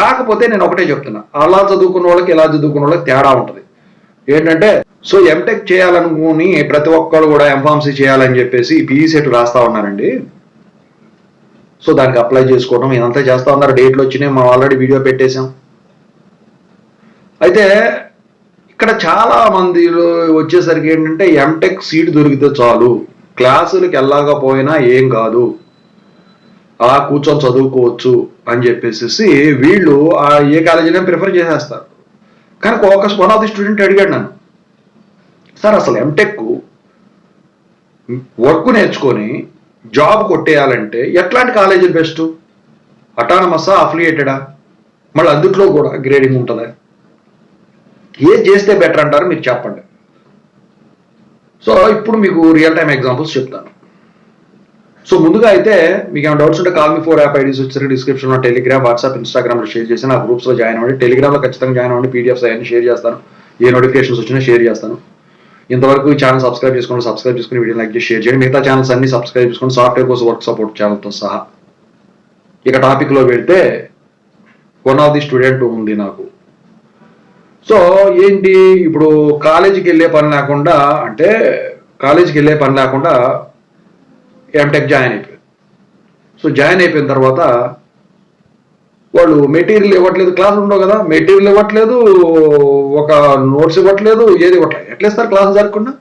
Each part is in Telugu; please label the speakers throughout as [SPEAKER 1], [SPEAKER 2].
[SPEAKER 1] కాకపోతే నేను ఒకటే చెప్తున్నా, అలా చదువుకున్న వాళ్ళకి ఇలా చదువుకున్న వాళ్ళకి తేడా ఉంటుంది. ఏంటంటే సో ఎంటెక్ చేయాలనుకుని ప్రతి ఒక్కరు కూడా ఎంఫార్మసీ చేయాలని చెప్పేసి పీఈ సెట్ రాస్తా ఉన్నారండి. సో దానికి అప్లై చేసుకోవడం ఇదంతా చేస్తా ఉన్నారు. డేట్లు వచ్చినాయి, మనం ఆల్రెడీ వీడియో పెట్టేశాం. అయితే ఇక్కడ చాలా మంది వచ్చేసరికి ఏంటంటే ఎంటెక్ సీట్ దొరికితే చాలు, క్లాసులకు వెళ్ళకపోయినా ఏం కాదు, అలా కూర్చొని చదువుకోవచ్చు అని చెప్పేసి వీళ్ళు ఏ కాలేజీనే ప్రిఫర్ చేసేస్తారు. కానీ ఒక వన్ ఆఫ్ ది స్టూడెంట్ అడిగాడు నన్ను, సార్ అసలు ఎంటెక్ వర్క్ నేర్చుకొని జాబ్ కొట్టేయాలంటే ఎట్లాంటి కాలేజీలు బెస్ట్, అటానమసా అఫిలియేటెడా, మళ్ళీ అందుట్లో కూడా గ్రేడింగ్ ఉంటుందా, ఏది చేస్తే బెటర్ అంటారు మీరు చెప్పండి. సో ఇప్పుడు మీకు రియల్ టైమ్ ఎగ్జాంపుల్స్ చెప్తాను. సో ముందుగా అయితే మీకు ఏమైనా డౌట్స్ ఉంటే కాల్ మీ 4 యాప్ ఐడీస్ వచ్చేసరికి డిస్క్రిప్షన్లో టెలిగ్రామ్, వాట్సాప్, ఇన్స్టాగ్రామ్లో షేర్ చేసి నా గ్రూప్స్లో జాయిన్ అవ్వండి. టెలిగ్రామ్లో ఖచ్చితంగా జాయిన్ అవ్వండి. పీడిఎఫ్స్ అవన్నీ షేర్ చేస్తాను, ఏ నోటిఫికేషన్స్ వచ్చినా షేర్ చేస్తాను. ఇంతవరకు ఈ ఛానల్ సబ్స్క్రైబ్ చేసుకుని వీడియో లైక్ చేసి షేర్ చేయండి. మిగతా ఛానల్స్ అన్ని సబ్స్క్రైబ్ చేసుకుని సాఫ్ట్వేర్ కోర్స్ వర్క్ సపోర్ట్ ఛానల్తో సహా. ఇక టాపిక్లో వెళ్తే వన్ ఆఫ్ ది స్టూడెంట్ ఉంది నాకు. సో ఏంటి, ఇప్పుడు కాలేజీకి వెళ్ళే పని లేకుండా ఎంటెక్ జాయిన్ అయిపోయారు. సో జాయిన్ అయిపోయిన తర్వాత వాళ్ళు మెటీరియల్ ఇవ్వట్లేదు, క్లాస్ ఉండవు కదా, మెటీరియల్ ఇవ్వట్లేదు, ఒక నోట్స్ ఇవ్వట్లేదు, ఏది ఇవ్వట్లేదు. ఎట్లా ఇస్తారు క్లాస్ జరగకుండా?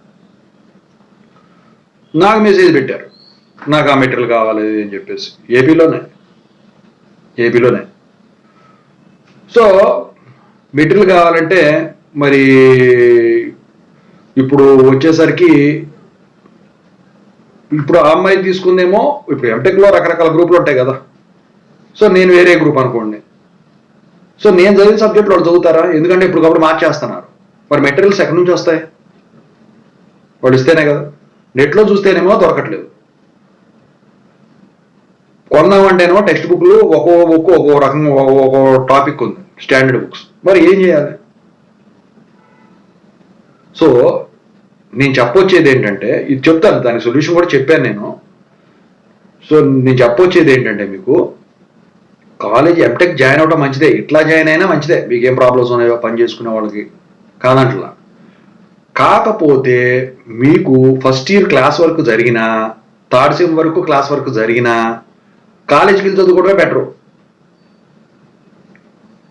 [SPEAKER 1] నాకు మెసేజ్ పెట్టారు, నాకు ఆ మెటీరియల్ కావాలి అని చెప్పేసి. ఏపీలోనే. సో మెటీరియల్ కావాలంటే మరి ఇప్పుడు వచ్చేసరికి ఇప్పుడు ఆ అమ్మాయి తీసుకుందేమో, ఇప్పుడు ఎంటెక్లో రకరకాల గ్రూపులు ఉంటాయి కదా. సో నేను వేరే గ్రూప్ అనుకోండి. సో నేను చదివిన సబ్జెక్టులు వాళ్ళు చదువుతారా? ఎందుకంటే ఇప్పుడు కాబట్టి మార్చేస్తున్నారు. మరి మెటీరియల్స్ ఎక్కడి నుంచి వస్తాయి? వాళ్ళు ఇస్తేనే కదా. నెట్లో చూస్తేనేమో దొరకట్లేదు. కొన్నామంటేనేమో టెక్స్ట్ బుక్లు ఒక్కో బుక్ ఒక్కో రకంగా ఒక్కో టాపిక్ ఉంది, స్టాండర్డ్ బుక్స్. మరి ఏం చేయాలి? సో నేను చెప్పొచ్చేది ఏంటంటే, ఇది చెప్తాను, దానికి సొల్యూషన్ కూడా చెప్పాను నేను. సో నేను చెప్పొచ్చేది ఏంటంటే, మీకు కాలేజ్ ఎంటెక్ జాయిన్ అవ్వడం మంచిదే, ఇట్లా జాయిన్ అయినా మంచిదే, మీకు ఏం ప్రాబ్లమ్స్ ఉన్నాయో పని చేసుకునే వాళ్ళకి కాదంట్లా. కాకపోతే మీకు ఫస్ట్ ఇయర్ క్లాస్ వర్క్ జరిగినా, థర్డ్ సెమ్ వరకు క్లాస్ వర్క్ జరిగినా కాలేజ్కి వెళ్ళి చదువుకోవడమే బెటరు.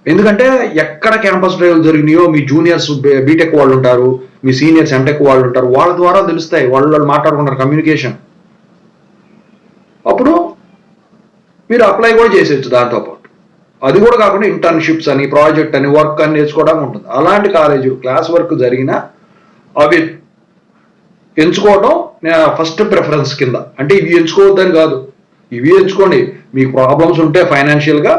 [SPEAKER 1] ఎందుకంటే ఎక్కడ క్యాంపస్ డ్రైవ్లు జరిగినాయో మీ జూనియర్స్ బీటెక్ వాళ్ళు ఉంటారు, మీ సీనియర్స్ ఎంటెక్ వాళ్ళు ఉంటారు, వాళ్ళ ద్వారా తెలుస్తాయి, వాళ్ళు మాట్లాడుకుంటారు, కమ్యూనికేషన్. అప్పుడు మీరు అప్లై కూడా చేసేయచ్చు దాంతోపాటు. అది కూడా కాకుండా ఇంటర్న్షిప్స్ అని, ప్రాజెక్ట్ అని, వర్క్ అని నేర్చుకోవడం ఉంటుంది. అలాంటి కాలేజీ క్లాస్ వర్క్ జరిగినా అవి ఎంచుకోవడం ఫస్ట్ ప్రిఫరెన్స్ కింద. అంటే ఇవి ఎంచుకోవద్దని కాదు, ఇవి ఎంచుకోండి. మీకు ప్రాబ్లమ్స్ ఉంటే ఫైనాన్షియల్గా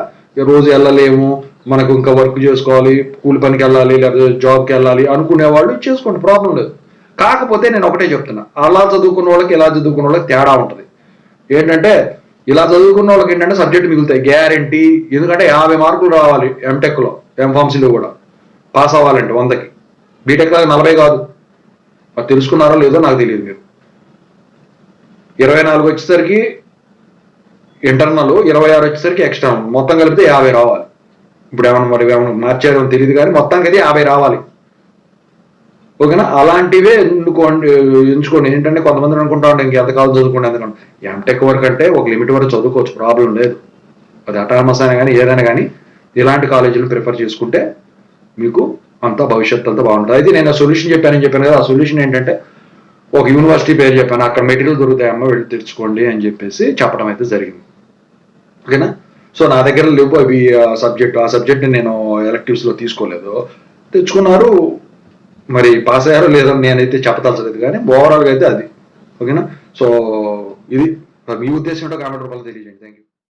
[SPEAKER 1] రోజు వెళ్ళలేము, మనకు ఇంకా వర్క్ చేసుకోవాలి, కూలి పనికి వెళ్ళాలి, లేకపోతే జాబ్కి వెళ్ళాలి అనుకునే వాళ్ళు చేసుకోండి, ప్రాబ్లం లేదు. కాకపోతే నేను ఒకటే చెప్తున్నా, అలా చదువుకున్న వాళ్ళకి ఇలా చదువుకున్న వాళ్ళకి తేడా ఉంటుంది. ఏంటంటే ఇలా చదువుకున్న వాళ్ళకి ఏంటంటే సబ్జెక్ట్ మిగులుతాయి గ్యారంటీ. ఎందుకంటే 50 మార్కులు రావాలి ఎంటెక్లో, ఎంఫార్మసీలో కూడా పాస్ అవ్వాలంటే 100కి. బీటెక్లో 40 కాదు. అది తెలుసుకున్నారో లేదో నాకు తెలియదు. మీరు 24 వచ్చేసరికి ఇంటర్నల్, 26 వచ్చేసరికి ఎక్స్టర్నల్, మొత్తం కలిపితే 50 రావాలి. ఇప్పుడు ఏమన్నా మార్చారో తెలియదు కానీ మొత్తానికి అయితే 50 రావాలి. ఓకేనా? అలాంటివే ఎంచుకోండి. ఏంటంటే కొంతమంది అనుకుంటా ఉంటాం ఇంకెంత కాలం చదువుకోండి, ఎందుకంటే ఎంటెక్ వరకు అంటే ఒక లిమిట్ వరకు చదువుకోవచ్చు, ప్రాబ్లం లేదు. అది అటానమస్ అయినా కానీ ఏదైనా కానీ ఇలాంటి కాలేజీలు ప్రిఫర్ చేసుకుంటే మీకు అంతా భవిష్యత్తు అంతా బాగుంటుంది. అయితే నేను సొల్యూషన్ చెప్పాను కదా, ఆ సొల్యూషన్ ఏంటంటే ఒక యూనివర్సిటీ పేరు చెప్పాను, అక్కడ మెటీరియల్ దొరుకుతాయమ్మా వెళ్ళి తెచ్చుకోండి అని చెప్పేసి చెప్పడం అయితే జరిగింది. ఓకేనా? సో నా దగ్గర లేవు అవి ఆ సబ్జెక్ట్ని నేను ఎలెక్టివ్స్లో తీసుకోలేదు, తెచ్చుకున్నారు. మరి పాస్ అయ్యారో లేదో నేనైతే చెప్పదలచలేదు, కానీ ఓవరాల్గా అయితే అది. ఓకేనా? సో ఇది మీ ఉద్దేశం ఏంటో కామెంట్ రూపంలో తెలియజేయండి. Thank you.